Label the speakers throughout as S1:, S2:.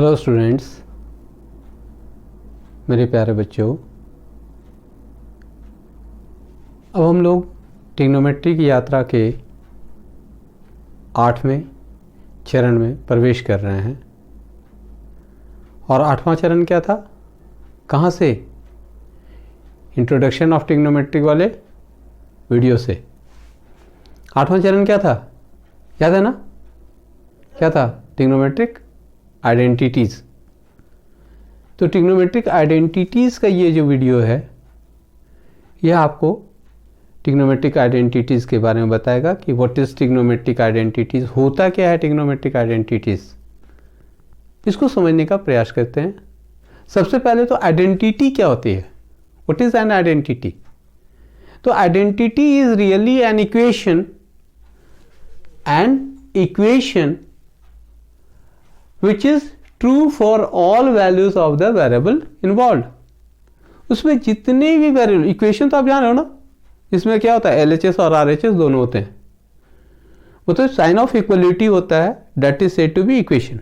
S1: Hello students, मेरे प्यारे बच्चों। अब हम लोग ट्रिग्नोमेट्री की यात्रा के 8वें चरण में प्रवेश कर रहे हैं। और 8वां चरण क्या था? कहाँ से? इंट्रोडक्शन ऑफ ट्रिग्नोमेट्री वाले वीडियो से। 8वां चरण क्या था? याद है ना? क्या था? Trigonometric identities. तो ट्रिग्नोमेट्रिक आइडेंटिटीज़ का ये जो वीडियो है, यह आपको ट्रिग्नोमेट्रिक आइडेंटिटीज़ के बारे में बताएगा कि व्हाट इज़ ट्रिग्नोमेट्रिक आइडेंटिटीज़, होता क्या है ट्रिग्नोमेट्रिक आइडेंटिटीज़। इसको समझने का प्रयास करते हैं। सबसे पहले तो आइडेंटिटी क्या होती है? What is an identity? तो identity is really an equation which is true for all values of the variable involved। उसमें जितने भी वेरिएबल, इक्वेशन तो आप जान रहे हो ना, इसमें क्या होता है? LHS और RHS दोनों होते हैं। वो तो साइन ऑफ इक्वलिटी होता है, that is said to be equation.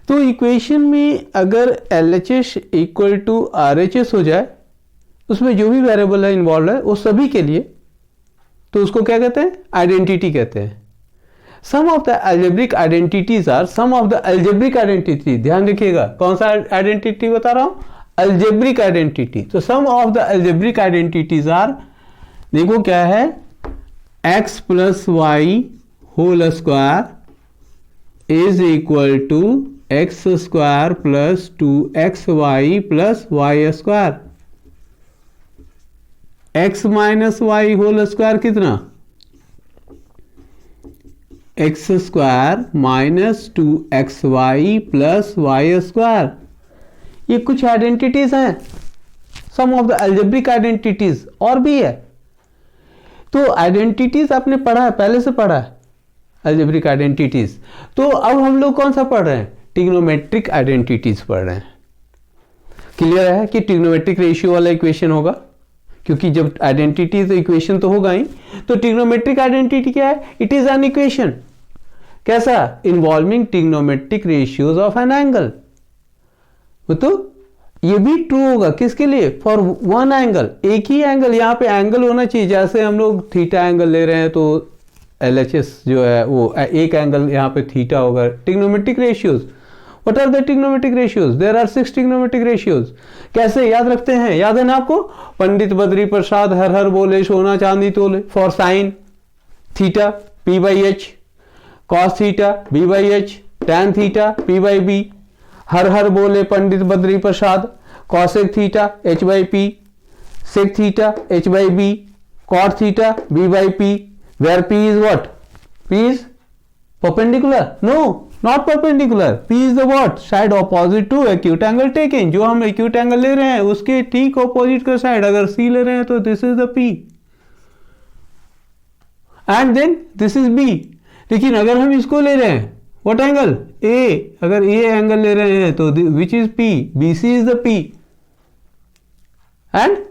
S1: तो इक्वेशन में अगर LHS इक्वल टू RHS हो जाए, उसमें जो भी वेरिएबल है इन्वॉल्व है वो सभी के लिए, तो उसको क्या कहते हैं? आइडेंटिटी कहते हैं। Some of the algebraic identities are ध्यान रखिएगा, कौन सा आइडेंटिटी बता रहा हूं? Algebraic identity. तो some of the algebraic identities are, देखो क्या है, x plus y whole square is equal to x square plus 2xy plus y square. x minus y whole square कितना? X square minus 2xy plus y square. ये कुछ identities हैं, some of the algebraic identities. और भी है। तो identities आपने पढ़ा है, पहले से पढ़ा है अलजेब्रिक आइडेंटिटीज। तो अब हम लोग कौन सा पढ़ रहे हैं? ट्रिग्नोमेट्रिक आइडेंटिटीज पढ़ रहे हैं। क्लियर है कि ट्रिग्नोमेट्रिक रेशियो वाला इक्वेशन होगा, क्योंकि जब आइडेंटिटी तो इक्वेशन तो होगा ही। तो ट्रिग्नोमेट्रिक आइडेंटिटी क्या है? It is an equation. कैसा? Involving trigonometric ratios of an angle. तो ये भी ट्रू होगा किसके लिए? फॉर वन एंगल, एक ही एंगल। यहां पे एंगल होना चाहिए, जैसे हम लोग थीटा एंगल ले रहे हैं तो LHS जो है वो एक एंगल, यहां पे थीटा होगा। Trigonometric ratios, What are the trigonometric ratios? There are 6 trigonometric ratios। कैसे याद रखते हैं? याद है ना आपको? पंडित बद्री प्रसाद हर हर बोले, सोना चांदी तोले। For sine theta P/H, cos theta B/H, tan theta P/B। हर हर बोले Pandit Badri Prasad, cosec theta H/P, sec theta H/B, cot theta B/P, where P is what? P is perpendicular? No, not perpendicular. P is the what? Side opposite to acute angle taken। जो हम acute angle ले रहे हैं उसके ठीक opposite का side अगर C ले रहे हैं तो this is the P and then this is B। लेकिन अगर हम इसको ले रहे हैं what angle? A, अगर A एंगल ले रहे हैं तो which is P? BC is the P and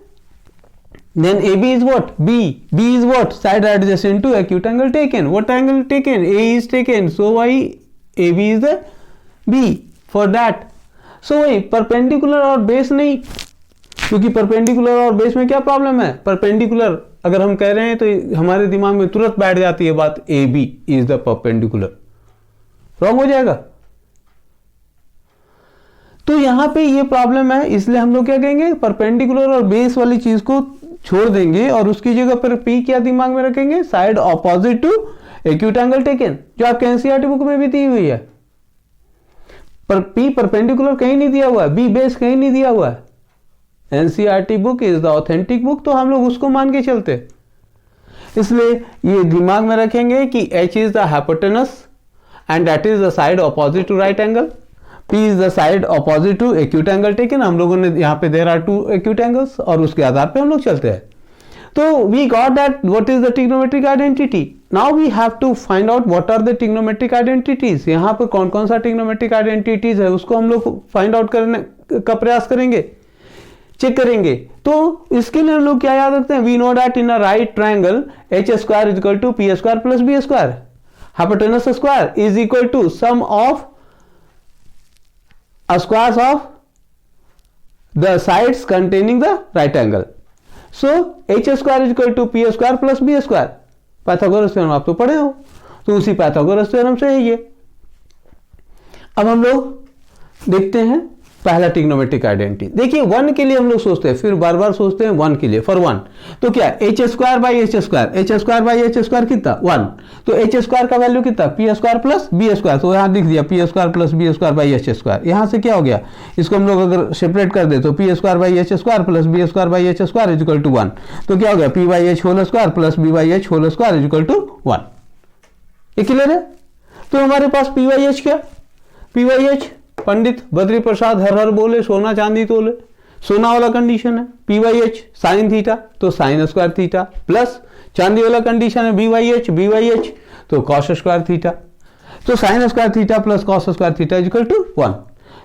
S1: then AB is what? B is what? Side adjacent to acute angle taken। What angle taken? A is taken, so why AB is the B for that। so वही perpendicular और base नहीं, क्योंकि perpendicular और base में क्या problem है? Perpendicular अगर हम कह रहे हैं तो हमारे दिमाग में तुरंत बैठ जाती है बात AB is the perpendicular। Wrong हो जाएगा। तो यहां पे ये प्रॉब्लम है, इसलिए हम लोग क्या कहेंगे? परपेंडिकुलर और बेस वाली चीज को छोड़ देंगे और उसकी जगह पर P क्या दिमाग में रखेंगे? Side opposite to acute angle taken, जो आपके एनसीईआरटी बुक में भी दी हुई है। पर P परपेंडिकुलर कहीं नहीं दिया हुआ है, B बेस कहीं नहीं दिया हुआ है। NCERT book is the authentic book, तो हम लोग उसको मान के चलते। इसलिए ये दिमाग में रखेंगे कि H is the hypotenuse and that is the side opposite to right angle. P is the side opposite to acute angle taken. हम लोगों ने यहाँ पे देयर आर 2 एक्यूट एंगल्स और उसके आधार पे हम लोग चलते हैं। तो we got that what is the trigonometric identity. Now we have to find out what are the trigonometric identities. यहाँ पर कौन कौन सा ट्रिग्नोमेट्रिक आइडेंटिटीज है उसको हम लोग फाइंड आउट करने का प्रयास करेंगे, चेक करेंगे। तो इसके लिए हम लोग क्या याद रखते हैं? We know that in a right triangle H square is equal to P square plus B square. Hypotenuse square is equal to sum of squares of the sides containing the right angle. So h square is equal to p square plus b square. Pythagoras theorem आप तो पढ़े हो, तो उसी Pythagoras theorem से है ये। अब हम लोग देखते हैं पहला ट्रिग्नोमेट्रिक आइडेंटिटी। देखिए 1 के लिए हम लोग सोचते हैं, फिर बार बार सोचते हैं 1 के लिए, फॉर 1 तो क्या H square by H square, H square by H square कितना 1, तो एच स्क्वायर का वैल्यू कितना P square plus B square, तो यहाँ लिख दिया P square plus B square by H square. यहाँ से क्या हो गया, इसको हम लोग अगर सेपरेट कर दे तो P square by H square plus B square by H square is equal to 1, तो क्या हो गया P by H whole square plus B by H whole square is equal to 1। ये क्लियर है? तो हमारे पास पी बाई एच क्या, P by H Pandit Badri Prasad हर हर बोले सोना चांदी तोले, सोना वाला कंडीशन है P by H sine theta तो साइन स्क्वायर थीटा, प्लस चांदी वाला कंडीशन है बी बाई एच तो कॉस स्क्वायर थीटा, तो sine square theta plus cos square theta is equal to 1।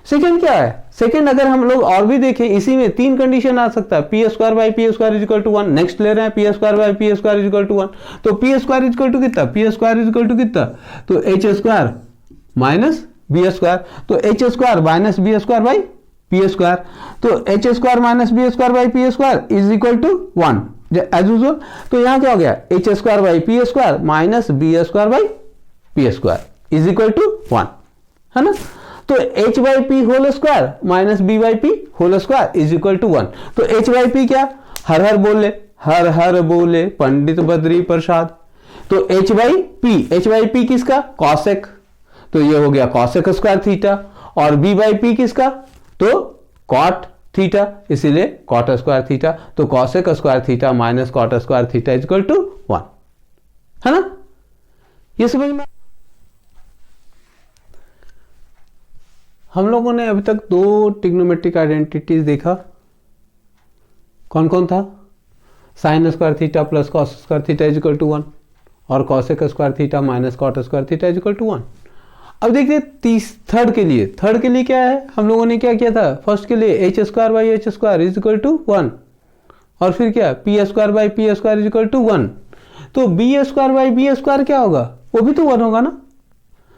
S1: Second क्या है, सेकंड अगर हम लोग और भी देखें इसी में 3 कंडीशन आ सकता है, P square by P square is equal to 1, next ले रहे हैं P square by P square is equal to 1, तो P square is equal to कितना, P square is equal to कितना, तो H square minus B square, तो H square minus B square by P square, तो H square minus B square by P square is equal to 1 as usual. तो यहां क्या हो गया, H square by P square minus B square by P square is equal to 1, है ना। तो h by P whole square minus B by P whole square is equal to 1, तो h by P क्या, हर हर बोले पंडित बद्री प्रसाद, तो h by P किसका, cosec, तो ये हो गया कॉसेक स्क्वायर थीटा, और b बाई पी किसका, तो कॉट थीटा, इसीलिए कॉट स्क्वायर थीटा, तो cosec square theta minus cot square theta is equal to 1, है ना। ये समझ में, हम लोगों ने अभी तक 2 ट्रिग्नोमेट्रिक आइडेंटिटीज देखा, कौन कौन था, sine square theta plus cos square theta is equal to 1 और cosec square theta minus cot square theta is equal to 1। अब देखिए थर्ड के लिए क्या है, हम लोगों ने क्या किया था, फर्स्ट के लिए H square by H square is equal to 1, और फिर क्या P square by P square is equal to 1, तो B square by B square क्या होगा, वो भी तो 1 होगा ना,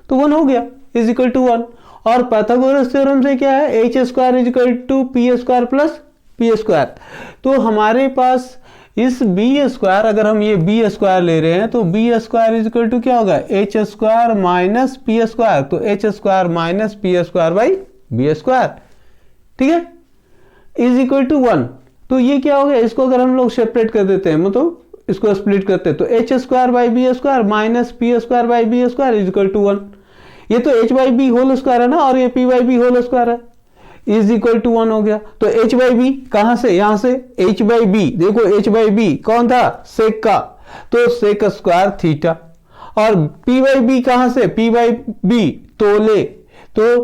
S1: तो 1 हो गया इज इक्वल टू 1। और पाइथागोरस थ्योरम से क्या है, H square is equal to P square plus P square, तो हमारे पास इस बी स्क्वायर, अगर हम ये बी स्क्वायर ले रहे हैं तो B square is equal to क्या होगा, H square minus P square, तो H square minus P square by B square, ठीक है, इज इक्वल टू 1। तो ये क्या हो गया, इसको अगर हम लोग सेपरेट कर देते हैं, मतलब इसको स्प्लिट करते हैं, तो H square by B square minus P square by B square is equal to 1। ये तो H by B whole square है ना, और ये P by B whole square है, इज इक्वल टू 1 हो गया। तो h बाई बी कहां से, यहां से h बाई बी, देखो h बाई बी कौन था, सेक का, तो सेक स्क्वायर थीटा, और p बाई बी कहां से, p बाई बी तोले, तो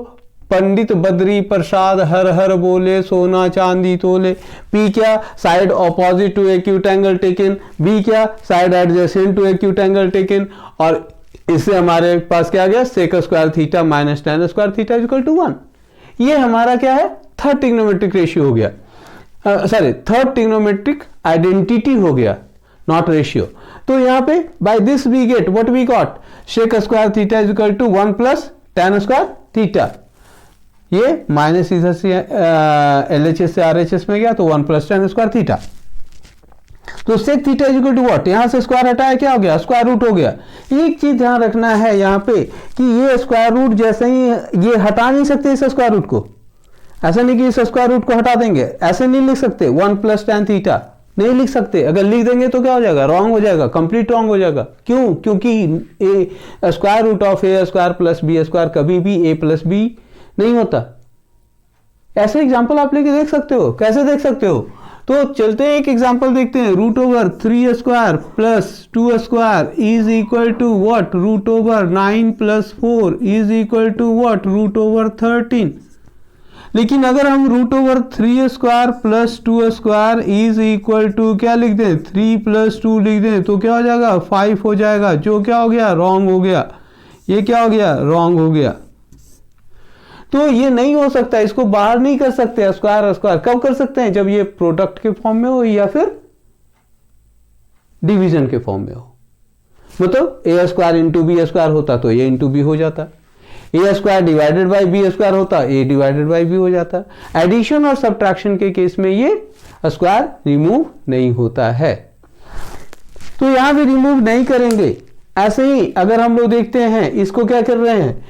S1: पंडित बद्री प्रसाद हर हर बोले सोना चांदी तोले, p क्या side opposite to acute angle taken, b क्या side adjacent to acute angle taken, और इससे हमारे पास क्या आ गया, sec square theta minus tan square theta equal to 1। ये हमारा क्या है, थर्ड ट्रिग्नोमेट्रिक रेशियो हो गया, थर्ड ट्रिग्नोमेट्रिक आइडेंटिटी हो गया, नॉट रेशियो। तो यहाँ पे by this we get what we got, sec square theta is equal to 1 plus tan square theta, ये माइनस इधर से LHS से RHS में गया तो 1 प्लस tan स्क्वायर थीटा, तो sec theta is equal to what, यहां से स्क्वायर हटाया क्या हो गया, स्क्वायर रूट हो गया। एक चीज ध्यान रखना है यहाँ पे कि ये स्क्वायर रूट जैसे ही, ये हटा नहीं सकते इस स्क्वायर रूट को, ऐसा नहीं कि इस स्क्वायर रूट को हटा देंगे, ऐसे नहीं लिख सकते 1 प्लस tan थीटा, नहीं लिख सकते, अगर लिख देंगे तो क्या हो जाएगा, रॉन्ग हो जाएगा, कंप्लीट रॉन्ग हो जाएगा। क्यों, क्योंकि square root of a square plus B square कभी भी a प्लस बी नहीं होता। ऐसे एग्जाम्पल आप लेके देख सकते हो, कैसे देख सकते हो, तो चलते हैं एक एग्जांपल देखते हैं, root over 3 square plus 2 square is equal to what, root over 9 plus 4 is equal to what, root over 13। लेकिन अगर हम root over 3 square plus 2 square is equal to क्या लिख दें, 3 प्लस 2 लिख दें, तो क्या हो जाएगा, 5 हो जाएगा, जो क्या हो गया, रॉन्ग हो गया, ये क्या हो गया, रॉन्ग हो गया। तो ये नहीं हो सकता, इसको बाहर नहीं कर सकते, स्क्वायर स्क्वायर कब कर सकते हैं, जब ये प्रोडक्ट के फॉर्म में हो या फिर डिवीजन के फॉर्म में हो, मतलब A square into B square होता तो ये इंटू बी हो जाता, A square divided by B square होता, ए डिवाइडेड बाई बी हो जाता। एडिशन और सब्ट्रैक्शन के केस में ये स्क्वायर रिमूव नहीं होता है, तो यहां भी रिमूव नहीं करेंगे। ऐसे ही अगर हम लोग देखते हैं इसको क्या कर रहे हैं,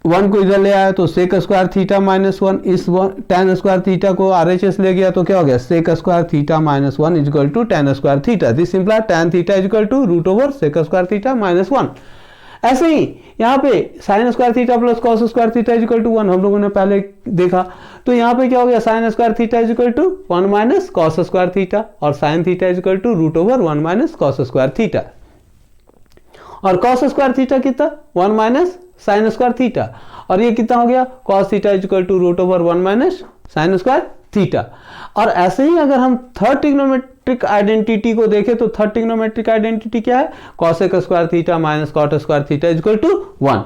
S1: 1 को इधर ले आया तो सेक स्क्वायर थीटा माइनस 1, इस tan स्क्वायर थीटा को RHS ले गया तो क्या हो गया, sec square theta minus 1 is equal to tan square theta. This imply tan theta is equal to root over sec square theta minus 1। ऐसे ही यहाँ पे sine square theta plus cos square theta is equal to 1 हम लोगों ने पहले देखा, तो यहाँ पे क्या हो गया, sine square theta is equal to 1 minus cos square theta, और sine theta is equal to root over 1 minus cos square theta, और कॉस स्क्वायर थीटा कितना 1 माइनस साइन स्क्वायर थीटा, और ये कितना हो गया, cos theta is equal to root over 1 minus sine square theta. और ऐसे ही अगर हम थर्ड ट्रिग्नोमेट्रिक आइडेंटिटी को देखें तो थर्ड ट्रिग्नोमेट्रिक आइडेंटिटी क्या है, cosec square theta minus cot square theta is equal to 1।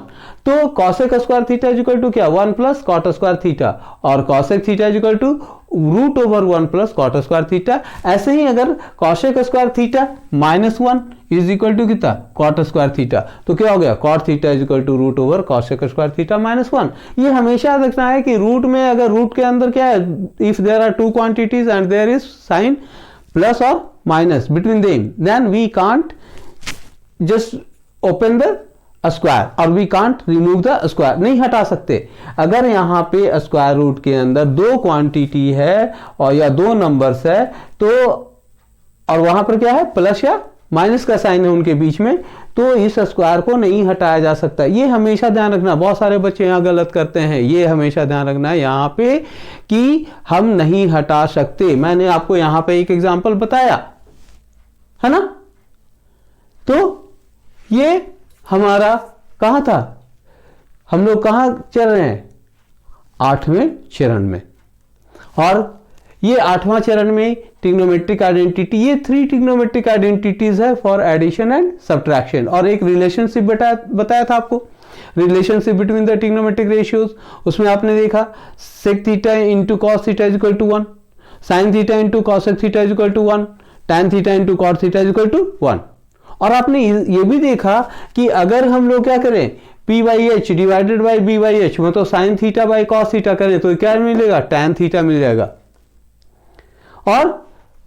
S1: तो cosec square theta is equal to क्या, 1 प्लस कॉट स्क्वायर थीटा, और cosec theta is equal to root over 1 plus cot square theta. ऐसे ही अगर cosec square theta minus 1 is equal to कितना, cot square theta, तो क्या हो गया, cot theta is equal to root over cosec square theta minus 1। ये हमेशा रखना है कि रूट में, अगर रूट के अंदर क्या है, if there are two quantities and there is sign plus और minus between them, then we can't just open the square और we can't remove the square, नहीं हटा सकते। अगर यहाँ पे स्क्वायर रूट के अंदर दो क्वांटिटी है और या दो नंबर्स है तो, और वहां पर क्या है, प्लस या माइनस का साइन है उनके बीच में, तो इस स्क्वायर को नहीं हटाया जा सकता। ये हमेशा ध्यान रखना, बहुत सारे बच्चे यहाँ गलत करते हैं, ये हमेशा ध्यान रखना है यहाँ पे कि हम नहीं हटा सकते। मैंने आपको यहाँ पे एक एग्जांपल बताया है ना, तो ये हमारा कहां था, हम लोग कहां चल रहे हैं, 8वें चरण में, और ये 8वां चरण में ट्रिग्नोमेट्रिक आइडेंटिटी, ये 3 ट्रिग्नोमेट्रिक आइडेंटिटीज है फॉर एडिशन एंड सब्ट्रैक्शन, और एक रिलेशनशिप बताया था आपको, relationship between the trigonometric ratios. उसमें आपने देखा sec theta into cos theta is equal to 1, sine theta into cosec theta is equal to 1, tan theta into cot theta is equal to 1। और आपने ये भी देखा कि अगर हम लोग क्या करें, P by H divided by B by H, मतलब sine theta by cos theta करें तो क्या मिलेगा, टैन थीटा मिल जाएगा। और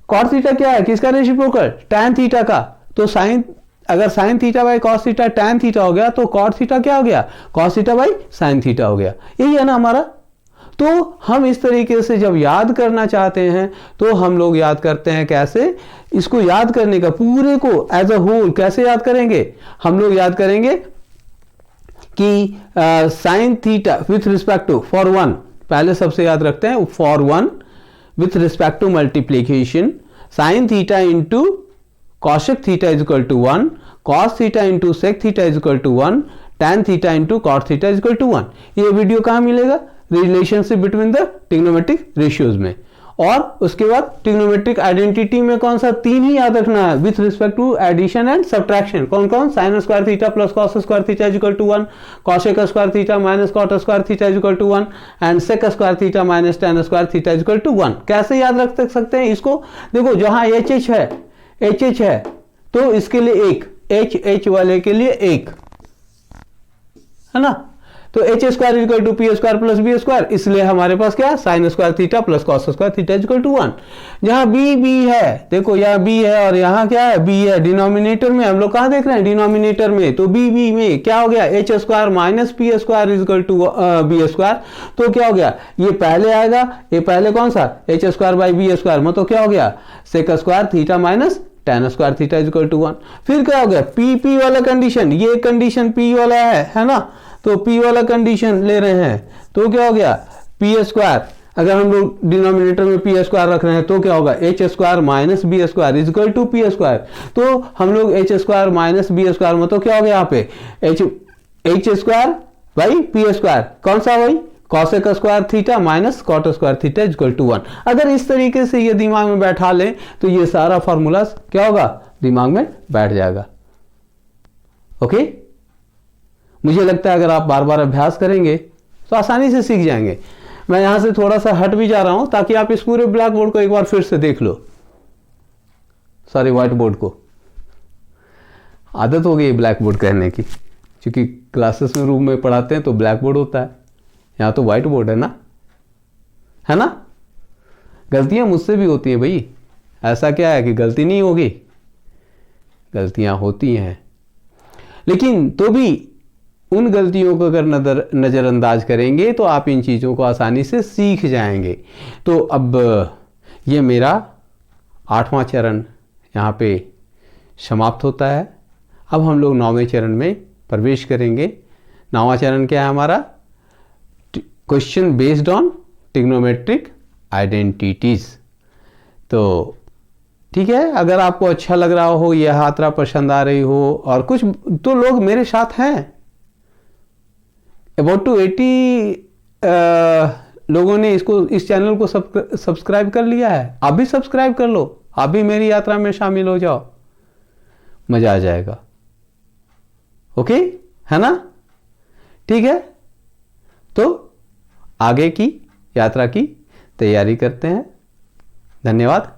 S1: कॉट थीटा क्या है, किसका रेसिप्रोकल, टैन थीटा का, तो साइन, अगर sign theta by cos theta tan theta हो गया तो कॉट थीटा क्या हो गया, cos theta by sine theta हो गया। यही है ना हमारा। तो हम इस तरीके से जब याद करना चाहते हैं तो हम लोग याद करते हैं कैसे, इसको याद करने का पूरे को एज अ होल कैसे याद करेंगे, हम लोग याद करेंगे कि sine theta with respect to for 1, पहले सबसे याद रखते हैं for 1 with respect to multiplication, sin theta into cosec theta is equal to 1, cos theta into sec theta is equal to 1, tan theta into cot theta is equal to 1। ये video कहाँ मिलेगा, relationship between the trigonometric ratios में। और उसके बाद trigonometric identity में कौन सा, 3 ही याद रखना है with respect to addition and subtraction. कौन कौन, sine square theta plus cos square theta is equal to 1, cosec square theta minus cot square theta is equal to 1, and sec square theta minus tan square theta is equal to 1। कैसे याद रख सकते हैं इसको, देखो जहां H H है तो इसके लिए 1, एच वाले के लिए 1 है ना, तो H square equal to P square plus B square, इसलिए हमारे पास क्या है, sine square theta plus cos square theta equal to 1। जहां बी है, देखो यहाँ बी है और यहाँ क्या है, बी है, डिनोमिनेटर में हम लोग कहाँ देख रहे हैं, डिनोमिनेटर में, तो बी में क्या हो गया, H square minus P square equal to B square, तो क्या हो गया, ये पहले आएगा, ये पहले कौन सा, H square by B square, मतलब क्या हो गया, sec square theta minus tan square theta is equal to 1। फिर क्या हो गया, पी वाला कंडीशन, ये कंडीशन पी वाला है ना, तो पी वाला कंडीशन ले रहे हैं तो क्या हो गया, पी स्क्वायर, अगर हम लोग डिनोमिनेटर में पी स्क्वायर रख रहे हैं तो क्या होगा, H square minus B square is equal to P square, तो हम लोग H square minus B square में तो क्या हो गया यहाँ पे, H square by P square, कौन सा भाई, cosec square theta minus cot square theta equal to 1। अगर इस तरीके से ये दिमाग में बैठा लें तो ये सारा फॉर्मूला क्या होगा, दिमाग में बैठ जाएगा। ओके, मुझे लगता है अगर आप बार बार अभ्यास करेंगे तो आसानी से सीख जाएंगे। मैं यहां से थोड़ा सा हट भी जा रहा हूं ताकि आप इस पूरे ब्लैक बोर्ड को एक बार फिर से देख लो, सॉरी व्हाइट बोर्ड को, आदत हो गई ब्लैक बोर्ड कहने की। क्योंकि क्लासेस में रूम में पढ़ाते हैं तो ब्लैक बोर्ड होता है, यहाँ तो वाइट बोर्ड है ना। गलतियां मुझसे भी होती हैं भाई, ऐसा क्या है कि गलती नहीं होगी, गलतियां होती हैं, लेकिन तो भी उन गलतियों को अगर नज़रअंदाज करेंगे तो आप इन चीज़ों को आसानी से सीख जाएंगे। तो अब ये मेरा 8वां चरण यहाँ पे समाप्त होता है। अब हम लोग 9वें चरण में प्रवेश करेंगे। 9वां चरण क्या है हमारा? Question based on trigonometric identities. तो ठीक है, अगर आपको अच्छा लग रहा हो, यह यात्रा पसंद आ रही हो, और कुछ तो लोग मेरे साथ हैं, अबाउट टू 80 लोगों ने इस चैनल को सब्सक्राइब कर लिया है। आप भी सब्सक्राइब कर लो, आप भी मेरी यात्रा में शामिल हो जाओ, मजा आ जाएगा। ओके, है ना? ठीक है, तो आगे की यात्रा की तैयारी करते हैं। धन्यवाद।